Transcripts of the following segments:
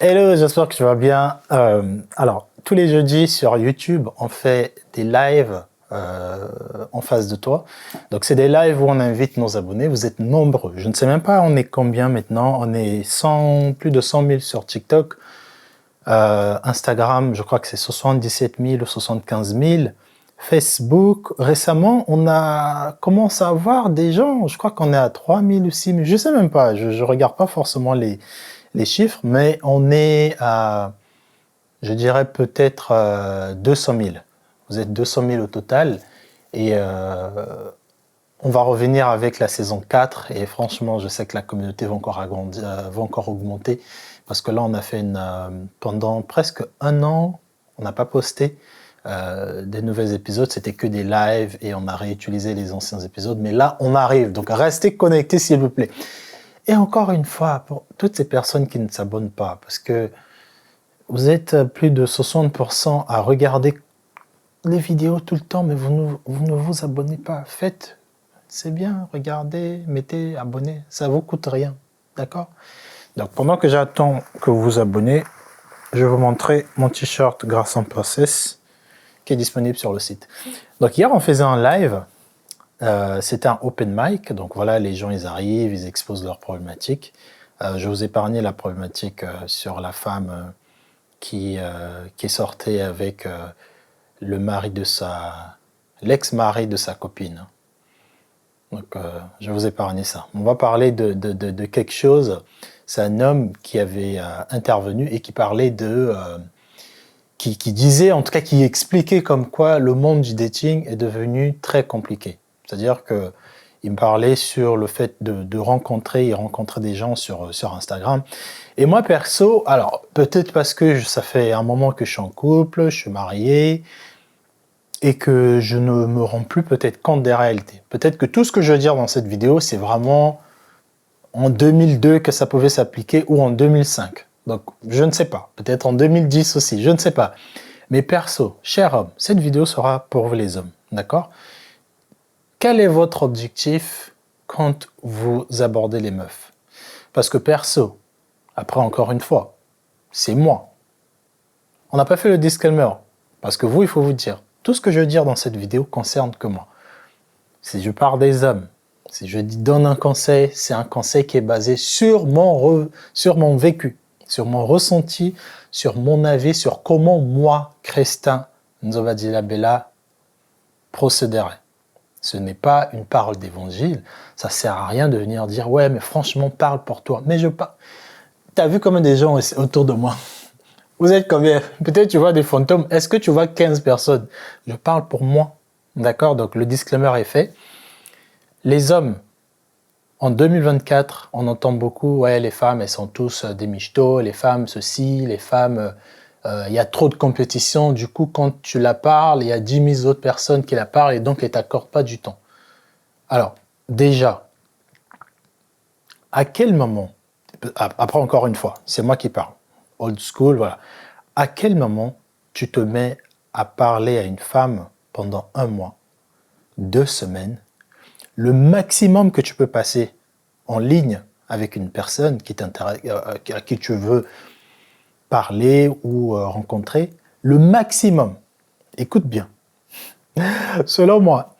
Hello, j'espère que tu vas bien. Alors, tous les jeudis sur YouTube, on fait des lives en face de toi. Donc, c'est des lives où on invite nos abonnés. Vous êtes nombreux. Je ne sais même pas on est combien maintenant. On est plus de 100 000 sur TikTok. Instagram, je crois que c'est 77 000 ou 75 000. Facebook, récemment, on a commencé à voir des gens. Je crois qu'on est à 3 000 ou 6 000. Je sais même pas. Je regarde pas forcément les chiffres, mais on est à, je dirais peut-être 200 000. Vous êtes 200 000 au total. Et on va revenir avec la saison 4. Et franchement, je sais que la communauté va encore agrandir, va encore augmenter. Parce que là, on a fait pendant presque un an, on n'a pas posté des nouveaux épisodes. C'était que des lives et on a réutilisé les anciens épisodes. Mais là, on arrive. Donc, restez connectés, s'il vous plaît. Et encore une fois, pour toutes ces personnes qui ne s'abonnent pas, parce que vous êtes plus de 60% à regarder les vidéos tout le temps, mais vous ne vous abonnez pas. Faites, c'est bien, regardez, mettez, abonnez, ça ne vous coûte rien, d'accord? Donc pendant que j'attends que vous vous abonnez, je vais vous montrer mon t-shirt Grâce en Process qui est disponible sur le site. Donc hier, on faisait un live. C'était un open mic, donc voilà, les gens ils arrivent, ils exposent leurs problématiques. Je vous ai épargné la problématique sur la femme qui sortait avec l'ex-mari de sa copine. Donc je vous ai épargné ça. On va parler de quelque chose. C'est un homme qui avait intervenu et qui parlait qui disait, en tout cas qui expliquait comme quoi le monde du dating est devenu très compliqué. C'est-à-dire qu'il me parlait sur le fait de rencontrer des gens sur Instagram. Et moi, perso, alors peut-être parce que ça fait un moment que je suis en couple, je suis marié, et que je ne me rends plus peut-être compte des réalités. Peut-être que tout ce que je veux dire dans cette vidéo, c'est vraiment en 2002 que ça pouvait s'appliquer ou en 2005. Donc, je ne sais pas. Peut-être en 2010 aussi, je ne sais pas. Mais perso, cher homme, cette vidéo sera pour vous les hommes, d'accord? Quel est votre objectif quand vous abordez les meufs? Parce que perso, après encore une fois, c'est moi. On n'a pas fait le disclaimer. Parce que vous, il faut vous dire, tout ce que je veux dire dans cette vidéo concerne que moi. Si je parle des hommes, si je donne un conseil, c'est un conseil qui est basé sur mon vécu, sur mon ressenti, sur mon avis, sur comment moi, Christin Nzobadila-Bella, procéderait. Ce n'est pas une parole d'évangile. Ça sert à rien de venir dire « Ouais, mais franchement, parle pour toi. » Mais je parle. T'as vu combien de gens autour de moi? Vous êtes combien? Peut-être tu vois des fantômes. Est-ce que tu vois 15 personnes? Je parle pour moi. D'accord? Donc le disclaimer est fait. Les hommes, en 2024, on entend beaucoup « Ouais, les femmes, elles sont tous des michtos. Les femmes, ceci. Les femmes... il y a trop de compétition, du coup, quand tu la parles, il y a 10 000 autres personnes qui la parlent et donc elles ne t'accordent pas du temps. » Alors, déjà, à quel moment, après encore une fois, c'est moi qui parle, old school, voilà, à quel moment tu te mets à parler à une femme pendant 1 mois, 2 semaines, le maximum que tu peux passer en ligne avec une personne à qui tu veux parler ou rencontrer, le maximum, écoute bien, selon moi,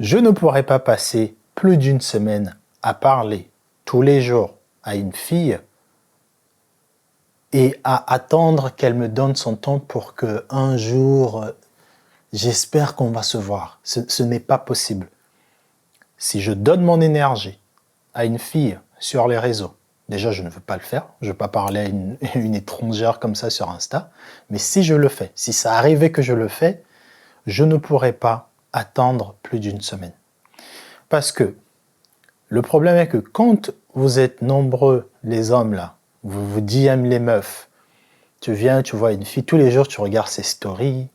je ne pourrais pas passer plus d'1 semaine à parler tous les jours à une fille et à attendre qu'elle me donne son temps pour qu'un jour, j'espère qu'on va se voir. Ce n'est pas possible. Si je donne mon énergie à une fille sur les réseaux, déjà, je ne veux pas le faire. Je ne veux pas parler à une étrangère comme ça sur Insta. Mais si je le fais, si ça arrivait que je le fais, je ne pourrais pas attendre plus d'1 semaine. Parce que le problème est que quand vous êtes nombreux, les hommes là, vous DM les meufs, tu viens, tu vois une fille, tous les jours tu regardes ses stories,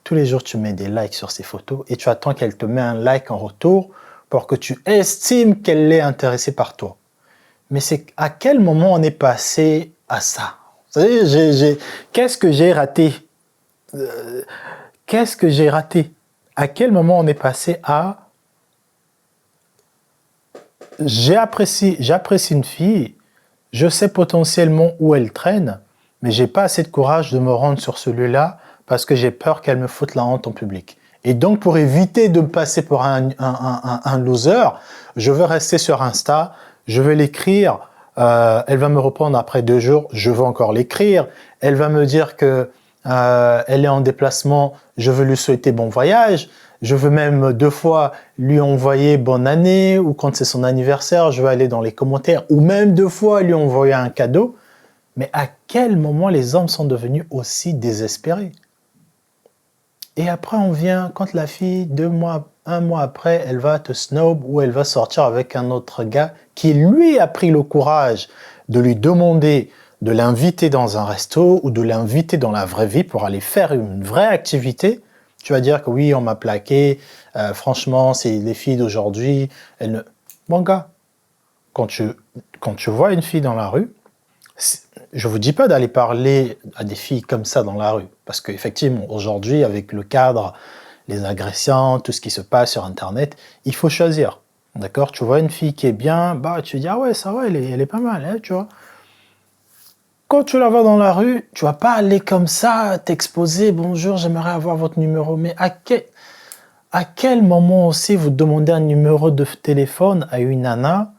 tous les jours tu mets des likes sur ses photos et tu attends qu'elle te mette un like en retour pour que tu estimes qu'elle est intéressée par toi. Mais c'est à quel moment on est passé à ça? Vous savez, qu'est-ce que j'ai raté? Qu'est-ce que j'ai raté? À quel moment on est passé à j'apprécie une fille, je sais potentiellement où elle traîne, mais j'ai pas assez de courage de me rendre sur celui-là parce que j'ai peur qu'elle me foute la honte en public. Et donc, pour éviter de me passer pour un loser, je veux rester sur Insta, je vais l'écrire, elle va me répondre après 2 jours, je veux encore l'écrire, elle va me dire que elle est en déplacement, je veux lui souhaiter bon voyage, je veux même 2 fois lui envoyer bonne année, ou quand c'est son anniversaire, je vais aller dans les commentaires, ou même 2 fois lui envoyer un cadeau. Mais à quel moment les hommes sont devenus aussi désespérés? Et après, on vient, quand la fille, 2 mois, 1 mois après, elle va te snob ou elle va sortir avec un autre gars qui, lui, a pris le courage de lui demander de l'inviter dans un resto ou de l'inviter dans la vraie vie pour aller faire une vraie activité. Tu vas dire que oui, on m'a plaqué, franchement, c'est les filles d'aujourd'hui, elles ne... Bon gars, quand tu vois une fille dans la rue, je ne vous dis pas d'aller parler à des filles comme ça dans la rue, parce qu'effectivement, aujourd'hui, avec le cadre, les agressions, tout ce qui se passe sur Internet, il faut choisir. D'accord? Tu vois une fille qui est bien, bah tu dis, ah ouais, ça va, elle est pas mal, hein, tu vois. Quand tu la vois dans la rue, tu vas pas aller comme ça, t'exposer, bonjour, j'aimerais avoir votre numéro. Mais à quel moment aussi vous demandez un numéro de téléphone à une nana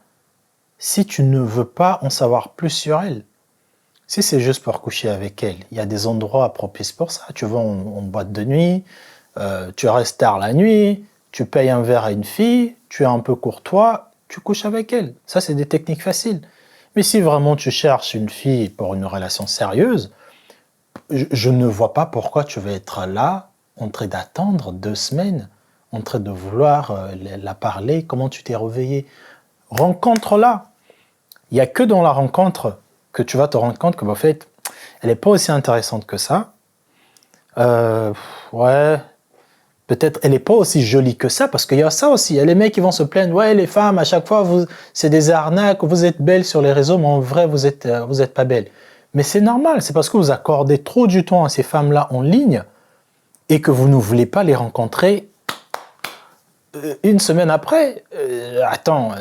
si tu ne veux pas en savoir plus sur elle? Si c'est juste pour coucher avec elle, il y a des endroits propices pour ça. Tu vas en boîte de nuit, tu restes tard la nuit, tu payes un verre à une fille, tu es un peu courtois, tu couches avec elle. Ça, c'est des techniques faciles. Mais si vraiment tu cherches une fille pour une relation sérieuse, je ne vois pas pourquoi tu vas être là, en train d'attendre 2 semaines, en train de vouloir la parler, comment tu t'es réveillé. Rencontre-la. Il n'y a que dans la rencontre que tu vas te rendre compte que, en fait, elle n'est pas aussi intéressante que ça. Ouais, peut-être elle n'est pas aussi jolie que ça, parce qu'il y a ça aussi. Il y a les mecs qui vont se plaindre, ouais, les femmes, à chaque fois, c'est des arnaques, vous êtes belles sur les réseaux, mais en vrai, vous êtes pas belles. Mais c'est normal, c'est parce que vous accordez trop du temps à ces femmes-là en ligne et que vous ne voulez pas les rencontrer 1 semaine après. Attends,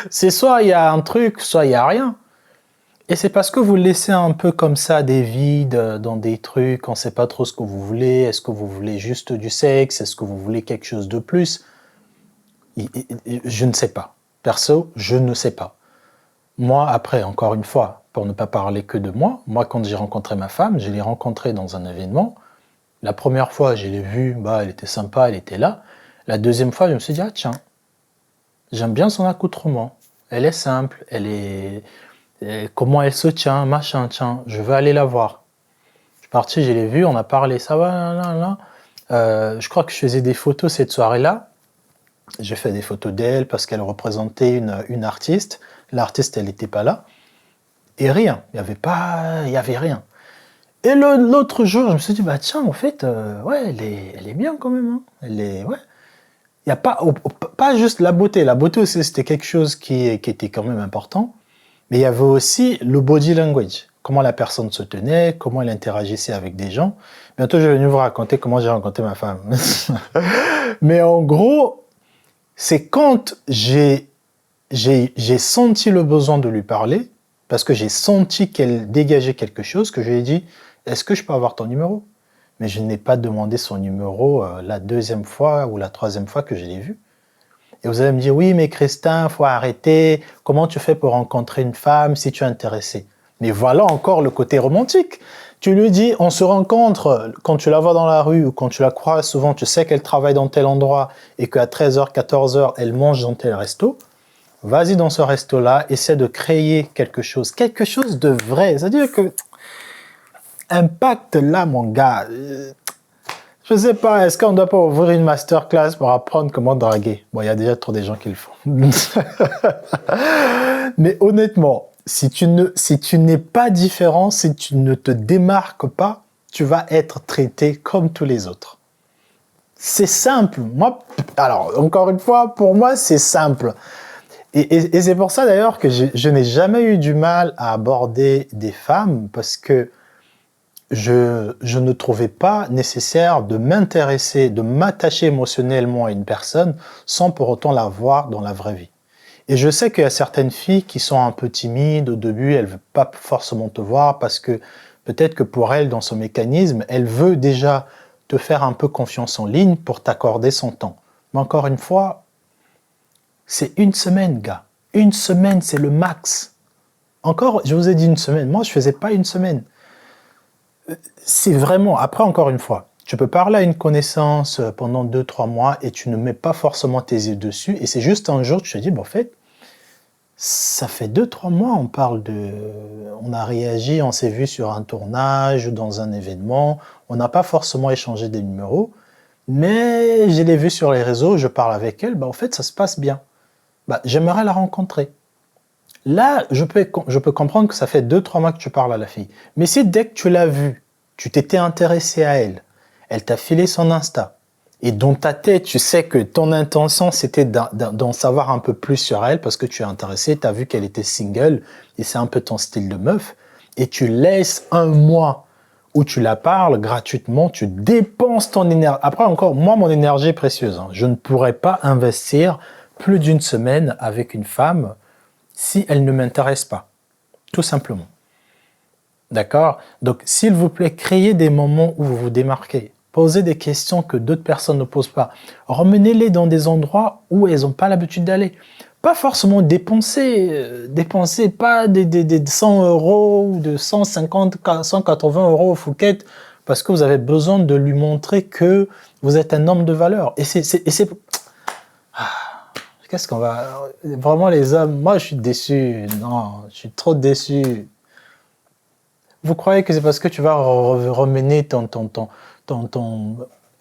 c'est soit il y a un truc, soit il n'y a rien. Et c'est parce que vous laissez un peu comme ça des vides dans des trucs, on ne sait pas trop ce que vous voulez, est-ce que vous voulez juste du sexe, est-ce que vous voulez quelque chose de plus? Je ne sais pas. Perso, je ne sais pas. Moi, après, encore une fois, pour ne pas parler que de moi quand j'ai rencontré ma femme, je l'ai rencontrée dans un événement. La première fois, je l'ai vue, bah, elle était sympa, elle était là. La deuxième fois, je me suis dit, ah tiens, j'aime bien son accoutrement. Elle est simple, comment elle se tient, machin, tiens, je veux aller la voir. Je suis parti, je l'ai vue, on a parlé, ça va, là. Je crois que je faisais des photos cette soirée-là. J'ai fait des photos d'elle parce qu'elle représentait une artiste. L'artiste, elle n'était pas là. Et rien, il y avait rien. Et l'autre jour, je me suis dit, bah tiens, en fait, ouais, elle est bien quand même. Hein. Ouais. Il n'y a pas juste la beauté. La beauté aussi, c'était quelque chose qui était quand même important. Mais il y avait aussi le body language. Comment la personne se tenait, comment elle interagissait avec des gens. Bientôt, je vais venir vous raconter comment j'ai rencontré ma femme. Mais en gros, c'est quand j'ai senti le besoin de lui parler, parce que j'ai senti qu'elle dégageait quelque chose, que je lui ai dit, est-ce que je peux avoir ton numéro? Mais je n'ai pas demandé son numéro la 2e fois ou la 3e fois que je l'ai vu. Et vous allez me dire, oui, mais Christin, faut arrêter. Comment tu fais pour rencontrer une femme si tu es intéressé? Mais voilà encore le côté romantique. Tu lui dis, on se rencontre quand tu la vois dans la rue ou quand tu la croises souvent, tu sais qu'elle travaille dans tel endroit et qu'à 13h, 14h, elle mange dans tel resto. Vas-y dans ce resto-là, essaie de créer quelque chose de vrai. C'est-à-dire que impact là, mon gars. Je sais pas, est-ce qu'on doit pas ouvrir une masterclass pour apprendre comment draguer? Bon, il y a déjà trop de gens qui le font. Mais honnêtement, si tu n'es pas différent, si tu ne te démarques pas, tu vas être traité comme tous les autres. C'est simple. Moi, alors, encore une fois, pour moi, c'est simple. Et c'est pour ça d'ailleurs que je n'ai jamais eu du mal à aborder des femmes parce que je ne trouvais pas nécessaire de m'intéresser, de m'attacher émotionnellement à une personne sans pour autant la voir dans la vraie vie. Et je sais qu'il y a certaines filles qui sont un peu timides au début, elles ne veulent pas forcément te voir parce que Peut-être que pour elle, dans son mécanisme, elle veut déjà te faire un peu confiance en ligne pour t'accorder son temps. Mais encore une fois, c'est une semaine, gars. Une semaine, c'est le max. Encore, je vous ai dit une semaine. Moi, je ne faisais pas une semaine. C'est vraiment... Après, encore une fois, tu peux parler à une connaissance pendant 2-3 mois et tu ne mets pas forcément tes yeux dessus. Et c'est juste un jour, tu te dis, bon, en fait, ça fait 2-3 mois, on parle de... On a réagi, on s'est vu sur un tournage ou dans un événement. On n'a pas forcément échangé des numéros. Mais je l'ai vu sur les réseaux, je parle avec elle. Bah, en fait, ça se passe bien. Bah, j'aimerais la rencontrer. Là, je peux comprendre que ça fait 2-3 mois que tu parles à la fille. Mais si dès que tu l'as vue, tu t'étais intéressé à elle, elle t'a filé son Insta, et dans ta tête, tu sais que ton intention, c'était d'en savoir un peu plus sur elle parce que tu es intéressé, tu as vu qu'elle était single, et c'est un peu ton style de meuf, et tu laisses un mois où tu la parles gratuitement, tu dépenses ton énergie. Après encore, moi, mon énergie est précieuse. Hein. Je ne pourrais pas investir plus d'une semaine avec une femme si elle ne m'intéresse pas, tout simplement. D'accord? Donc, s'il vous plaît, créez des moments où vous vous démarquez. Posez des questions que d'autres personnes ne posent pas. Ramenez-les dans des endroits où elles n'ont pas l'habitude d'aller. Pas forcément dépenser pas des 100 euros ou de 150, 180 euros au Phuket parce que vous avez besoin de lui montrer que vous êtes un homme de valeur. Et c'est qu'est-ce qu'on va... Vraiment, les hommes, moi, je suis déçu. Non, je suis trop déçu. Vous croyez que c'est parce que tu vas remener ton...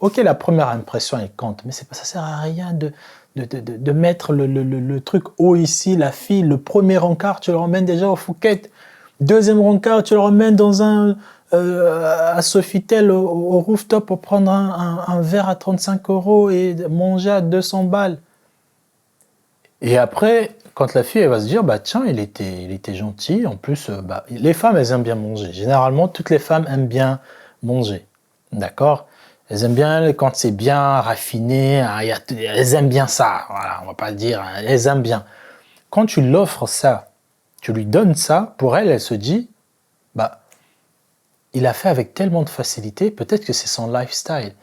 Ok, la première impression, elle compte, mais ça sert à rien de mettre le truc haut ici, la fille, le premier rencard, tu le ramènes déjà au Phuket. Deuxième rencard, tu le ramènes dans à Sofitel, au rooftop, pour prendre un verre à 35 euros et manger à 200 balles. Et après, quand la fille elle va se dire, bah tiens, il était gentil. En plus, bah, les femmes, elles aiment bien manger. Généralement, toutes les femmes aiment bien manger. D'accord? Elles aiment bien quand c'est bien raffiné. Elles aiment bien ça. Voilà, on va pas le dire. Hein, elles aiment bien. Quand tu l'offres ça, tu lui donnes ça, pour elle, elle se dit, bah, il a fait avec tellement de facilité, peut-être que c'est son lifestyle.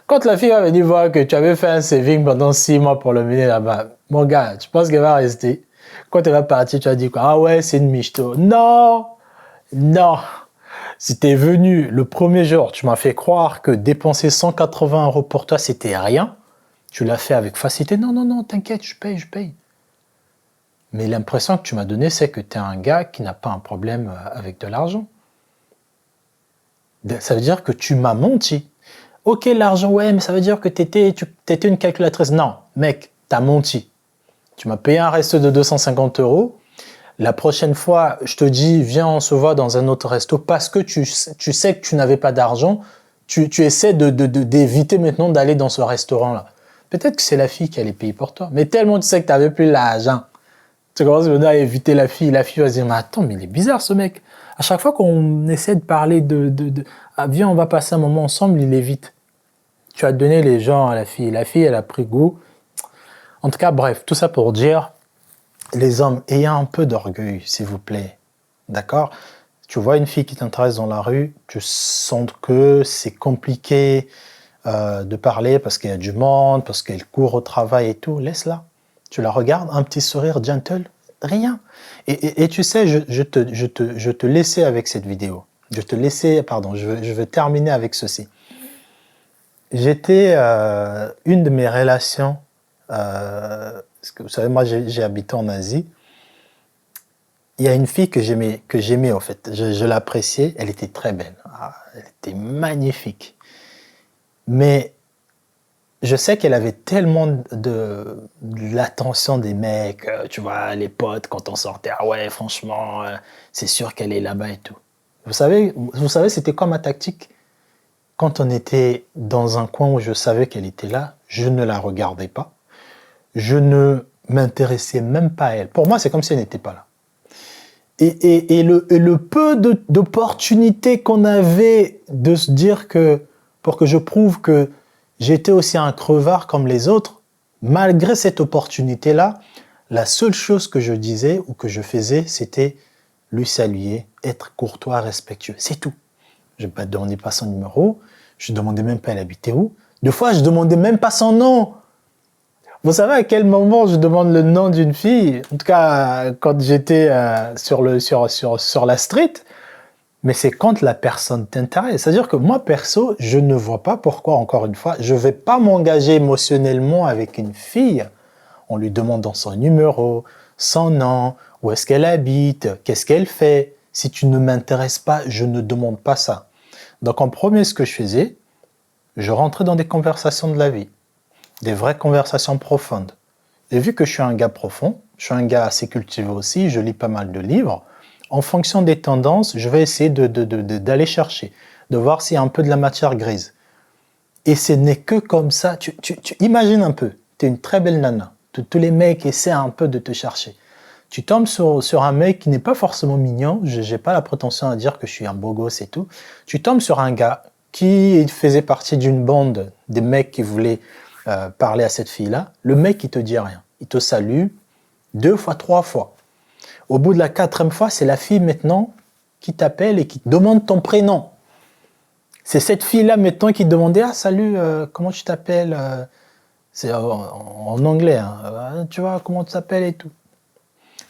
Quand la fille va venir voir que tu avais fait un saving pendant 6 mois pour le mener là-bas, mon gars, tu penses qu'elle va rester? Quand elle va partir, tu vas dire quoi? Ah ouais, c'est une michto. Non! Non! Si t'es venu le premier jour, tu m'as fait croire que dépenser 180 euros pour toi, c'était rien. Tu l'as fait avec facilité. Non, non, non, t'inquiète, je paye. Mais l'impression que tu m'as donnée, c'est que tu es un gars qui n'a pas un problème avec de l'argent. Ça veut dire que tu m'as menti. Ok, l'argent, ouais, mais ça veut dire que tu étais une calculatrice. Non, mec, t'as menti. Tu m'as payé un resto de 250 euros. La prochaine fois, je te dis, viens, on se voit dans un autre resto parce que tu sais que tu n'avais pas d'argent. Tu essaies d'éviter maintenant d'aller dans ce restaurant-là. Peut-être que c'est la fille qui allait payer pour toi. Mais tellement tu sais que tu n'avais plus l'argent. Tu commences maintenant à éviter la fille va se dire, mais attends, mais il est bizarre ce mec. À chaque fois qu'on essaie de parler ah, viens, on va passer un moment ensemble, il évite. Tu as donné les gens à la fille. La fille, elle a pris goût. En tout cas, bref, tout ça pour dire, les hommes, ayez un peu d'orgueil, s'il vous plaît. D'accord? Tu vois une fille qui t'intéresse dans la rue, tu sens que c'est compliqué de parler parce qu'il y a du monde, parce qu'elle court au travail et tout. Laisse-la. Tu la regardes, un petit sourire gentle, rien. Et tu sais, je te laissais avec cette vidéo. Je veux terminer avec ceci. J'étais une de mes relations, parce que vous savez, moi j'ai habité en Asie. Il y a une fille que j'aimais en fait. Je l'appréciais, elle était très belle, elle était magnifique. Mais je sais qu'elle avait tellement de l'attention des mecs, tu vois, les potes quand on sortait, ah ouais, franchement, c'est sûr qu'elle est là-bas et tout. Vous savez, c'était quoi ma tactique? Quand on était dans un coin où je savais qu'elle était là, je ne la regardais pas. Je ne m'intéressais même pas à elle. Pour moi, c'est comme si elle n'était pas là. Et le peu d'opportunités qu'on avait de se dire que, pour que je prouve que j'étais aussi un crevard comme les autres, malgré cette opportunité-là, la seule chose que je disais ou que je faisais, c'était lui saluer, être courtois, respectueux. C'est tout. Je ne demandais pas son numéro. Je ne demandais même pas elle habitait où. Des fois, je ne demandais même pas son nom. Vous savez à quel moment je demande le nom d'une fille? En tout cas, quand j'étais sur la street. Mais c'est quand la personne t'intéresse. C'est-à-dire que moi, perso, je ne vois pas pourquoi, encore une fois, je ne vais pas m'engager émotionnellement avec une fille en lui demandant son numéro, son nom, où est-ce qu'elle habite, qu'est-ce qu'elle fait. Si tu ne m'intéresses pas, je ne demande pas ça. Donc en premier, ce que je faisais, je rentrais dans des conversations de la vie, des vraies conversations profondes. Et vu que je suis un gars profond, je suis un gars assez cultivé aussi, je lis pas mal de livres, en fonction des tendances, je vais essayer d'aller chercher, de voir s'il y a un peu de la matière grise. Et ce n'est que comme ça, tu imagines un peu, tu es une très belle nana, tous les mecs essaient un peu de te chercher. Tu tombes sur un mec qui n'est pas forcément mignon, je n'ai pas la prétention à dire que je suis un beau gosse et tout. Tu tombes sur un gars qui faisait partie d'une bande des mecs qui voulaient parler à cette fille-là. Le mec, il te dit rien. Il te salue 2 fois, 3 fois. Au bout de la 4e fois, c'est la fille maintenant qui t'appelle et qui te demande ton prénom. C'est cette fille-là maintenant qui te demandait « Ah, salut, comment tu t'appelles ?» C'est en anglais, hein. Tu vois, comment tu t'appelles et tout.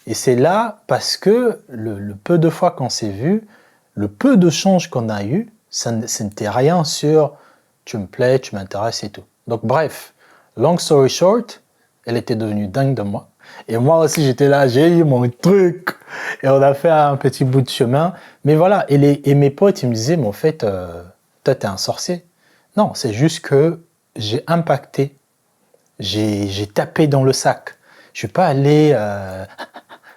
Et c'est là parce que le peu de fois qu'on s'est vu, le peu de change qu'on a eu, ça n'était rien sur « tu me plais, tu m'intéresses et tout ». Donc bref, long story short, elle était devenue dingue de moi. Et moi aussi, j'étais là, j'ai eu mon truc. Et on a fait un petit bout de chemin. Mais voilà, et mes potes, ils me disaient, mais en fait, toi, t'es un sorcier. Non, c'est juste que j'ai impacté. J'ai tapé dans le sac. Je suis pas allé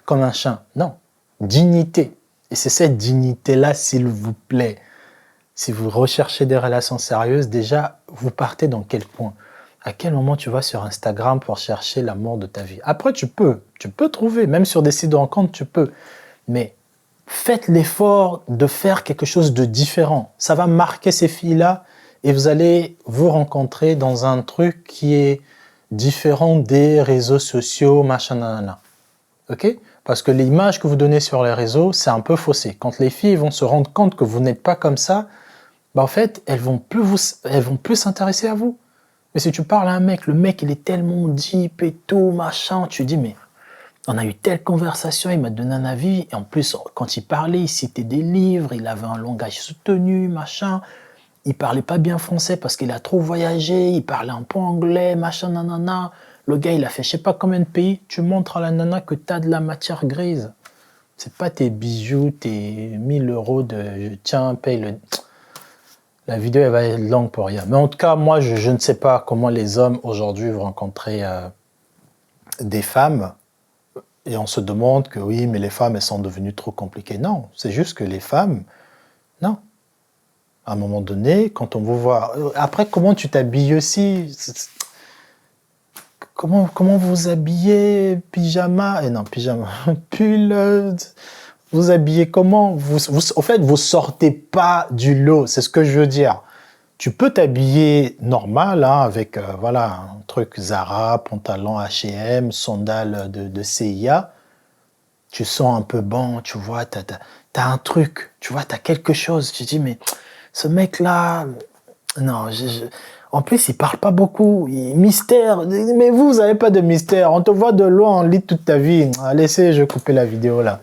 comme un chien. Non, dignité. Et c'est cette dignité-là, s'il vous plaît. Si vous recherchez des relations sérieuses, déjà, vous partez dans quel point? À quel moment tu vas sur Instagram pour chercher l'amour de ta vie? Après, tu peux trouver, même sur des sites de rencontres, tu peux. Mais faites l'effort de faire quelque chose de différent. Ça va marquer ces filles-là et vous allez vous rencontrer dans un truc qui est différent des réseaux sociaux, machin, nanana. Ok? Parce que l'image que vous donnez sur les réseaux, c'est un peu faussé. Quand les filles vont se rendre compte que vous n'êtes pas comme ça, bah en fait, elles vont plus s'intéresser à vous. Mais si tu parles à un mec, le mec, il est tellement deep et tout, machin, tu dis, mais on a eu telle conversation, il m'a donné un avis, et en plus, quand il parlait, il citait des livres, il avait un langage soutenu, machin, il parlait pas bien français parce qu'il a trop voyagé, il parlait un peu anglais, machin, nanana, le gars, il a fait je sais pas combien de pays, tu montres à la nana que tu as de la matière grise. C'est pas tes bijoux, tes 1000 euros de tiens, paye le... La vidéo, elle va être longue pour rien. Mais en tout cas, moi, je ne sais pas comment les hommes aujourd'hui vont rencontrer des femmes. Et on se demande que oui, mais les femmes, elles sont devenues trop compliquées. Non, c'est juste que les femmes, non. À un moment donné, quand on vous voit... Après, comment tu t'habilles aussi? Comment vous habillez? Pyjama? Non, pyjama. Pull... Vous habillez comment? En fait, vous sortez pas du lot, c'est ce que je veux dire. Tu peux t'habiller normal, hein, avec voilà, un truc Zara, pantalon H&M, sandales de CIA. Tu sens un peu bon, tu vois, t'as un truc, tu vois, t'as quelque chose. Tu te dis, mais ce mec-là, non, en plus, il parle pas beaucoup. Mystère, mais vous n'avez pas de mystère. On te voit de loin, on lit toute ta vie. Laissez, je vais couper la vidéo là.